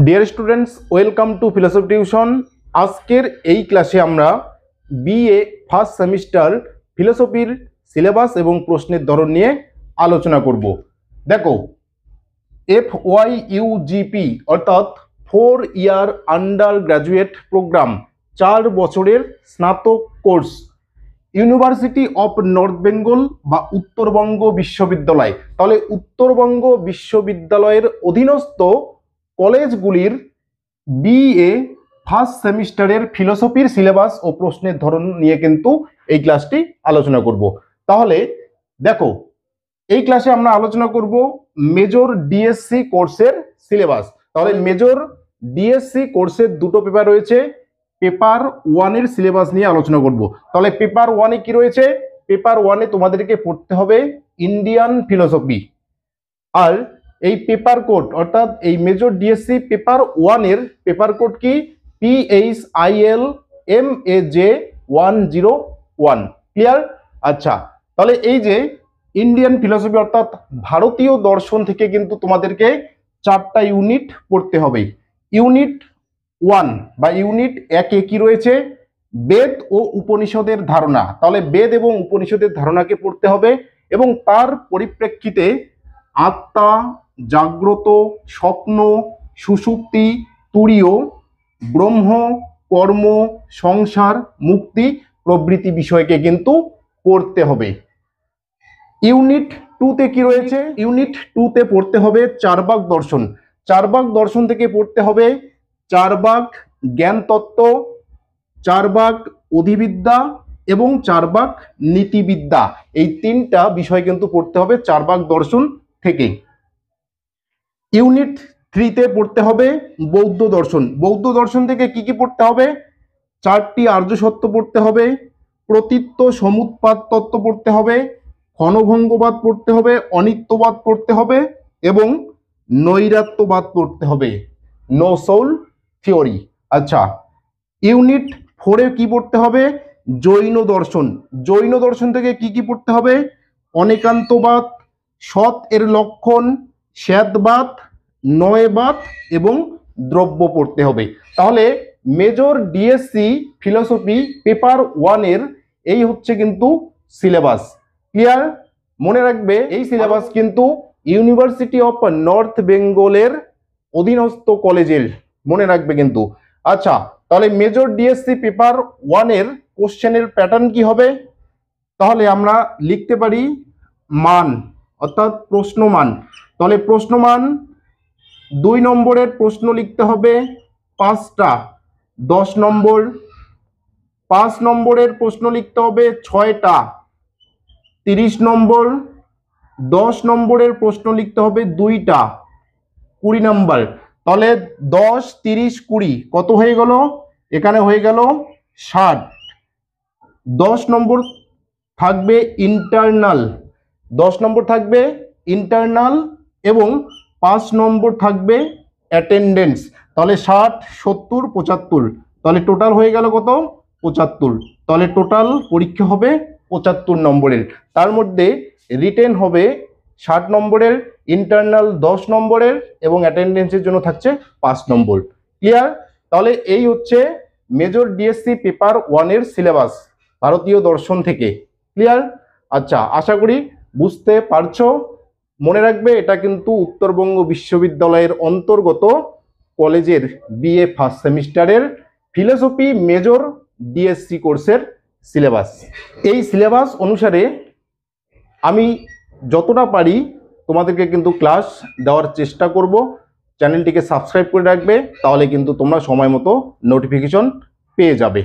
Dear students, welcome to philosophy tuition. আজকের এই ক্লাসে আমরা বিএ ফার্স্ট সেমিস্টার ফিলোসফির সিলেবাস এবং প্রশ্নের ধরন নিয়ে আলোচনা করব। দেখো, FYUGP অর্থাৎ 4 ইয়ার আন্ডার গ্র্যাজুয়েট প্রোগ্রাম, 4 বছরের স্নাতক course, university of north Bengal বা উত্তরবঙ্গ বিশ্ববিদ্যালয়। তাহলে উত্তরবঙ্গ বিশ্ববিদ্যালয়ের অধীনস্থ কলেজগুলির বিএ ফার্স্ট সেমিস্টারের ফিলোসফির সিলেবাস ও প্রশ্নের ধরন নিয়ে কিন্তু এই ক্লাসটি আলোচনা করব। তাহলে দেখো, এই ক্লাসে আমরা আলোচনা করব মেজর ডিএসসি কোর্সের সিলেবাস। তাহলে মেজর ডিএসসি কোর্সের দুটো পেপার রয়েছে, পেপার ওয়ানের সিলেবাস নিয়ে আলোচনা করব। তাহলে পেপার ওয়ানে কি রয়েছে? পেপার ওয়ানে তোমাদেরকে পড়তে হবে ইন্ডিয়ান ফিলোসফি। আর এই পেপার কোড অর্থাৎ এই মেজর ডিএসসি পেপার ওয়ানের পেপার কোড কি? PHIL MAJ 101। ক্লিয়ার? আচ্ছা, তাহলে এই যে ইন্ডিয়ান ফিলোসফি অর্থাৎ ভারতীয় দর্শন থেকে কিন্তু তোমাদেরকে 4টা ইউনিট পড়তে হবে। ইউনিট 1 বা ইউনিট 1-এ কি রয়েছে? বেদ ও উপনিষদের ধারণা। তাহলে বেদ এবং উপনিষদের ধারণাকে পড়তে হবে এবং তার পরিপ্রেক্ষিতে আত্মা, জাগ্রত, স্বপ্ন, সুষুপ্তি, তুরীয়, ব্রহ্ম, কর্ম, সংসার, মুক্তি প্রভৃতি বিষয়কে কিন্তু পড়তে হবে। ইউনিট 2-তে কি রয়েছে? ইউনিট 2-তে পড়তে হবে চারবাক দর্শন। চারবাক দর্শন থেকে পড়তে হবে চারবাক জ্ঞান তত্ত্ব, চারবাক অধিবিদ্যা এবং চারবাক নীতিবিদ্যা। এই 3টা বিষয় কিন্তু পড়তে হবে চারবাক দর্শন থেকে। ইউনিট 3-তে পড়তে হবে বৌদ্ধ দর্শন। বৌদ্ধ দর্শন থেকে কি কি পড়তে হবে? 4টি আর্য সত্য পড়তে হবে, প্রতীত্ব সমুৎপাদ তত্ত্ব পড়তে হবে, ক্ষণভঙ্গবাদ পড়তে হবে, অনিত্যবাদ পড়তে হবে এবং নৈরাত্যবাদ পড়তে হবে, নো সোল থিওরি। আচ্ছা, ইউনিট 4-এ কি পড়তে হবে? জৈন দর্শন। জৈন দর্শন থেকে কি কি পড়তে হবে? অনেকান্তবাদ, সৎ এর লক্ষণ, শ্বেতবাদ, নয়বাদ এবং দ্রব্য পড়তে হবে। তাহলে মেজর ডিএসসি ফিলোসফি পেপার 1-এর এই হচ্ছে কিন্তু সিলেবাস। ক্লিয়ার? মনে রাখবে, এই সিলেবাস কিন্তু ইউনিভার্সিটি অফ নর্থ বেঙ্গলের অধীনস্থ কলেজের, মনে রাখবে কিন্তু। আচ্ছা, তাহলে মেজর ডিএসসি পেপার 1-এর কোশ্চেনের প্যাটার্ন কি হবে? তাহলে আমরা লিখতে পারি মান অর্থাৎ প্রশ্নমান। তাহলে প্রশ্নমান 2 নম্বরের প্রশ্ন লিখতে হবে 5টা, 10 নম্বর। 5 নম্বরের প্রশ্ন লিখতে হবে 6টা, 30 নম্বর। 10 নম্বরের প্রশ্ন লিখতে হবে 2টা, 20 নম্বর। তাহলে 10, 30, 20 কত হয়ে গেল? এখানে হয়ে গেল 60। 10 নম্বর থাকবে ইন্টারনাল, 10 নম্বর থাকবে ইন্টারনাল এবং 5 নম্বর থাকবে অ্যাটেন্ডেন্স। তাহলে 60, 70, 75। তাহলে টোটাল হয়ে গেল কত? 75। তাহলে টোটাল পরীক্ষা হবে 75 নম্বরের। তার মধ্যে রিটেন হবে 60 নম্বরের, ইন্টারনাল 10 নম্বরের এবং অ্যাটেন্ডেন্সের জন্য থাকছে 5 নম্বর। ক্লিয়ার? তাহলে এই হচ্ছে মেজর ডিএসসি পেপার 1-এর সিলেবাস ভারতীয় দর্শন থেকে। ক্লিয়ার? আচ্ছা, আশা করি বুঝতে পারছো। মনে রাখবে, এটা কিন্তু উত্তরবঙ্গ বিশ্ববিদ্যালয়ের অন্তর্গত কলেজের বিএ ফার্স্ট সেমিস্টারের ফিলোসফি মেজর ডিএসসি কোর্সের সিলেবাস। এই সিলেবাস অনুসারে আমি যতটা পারি তোমাদেরকে কিন্তু ক্লাস দেওয়ার চেষ্টা করব। চ্যানেলটিকে সাবস্ক্রাইব করে রাখবে, তাহলে কিন্তু তোমরা সময় মতো নোটিফিকেশন পেয়ে যাবে।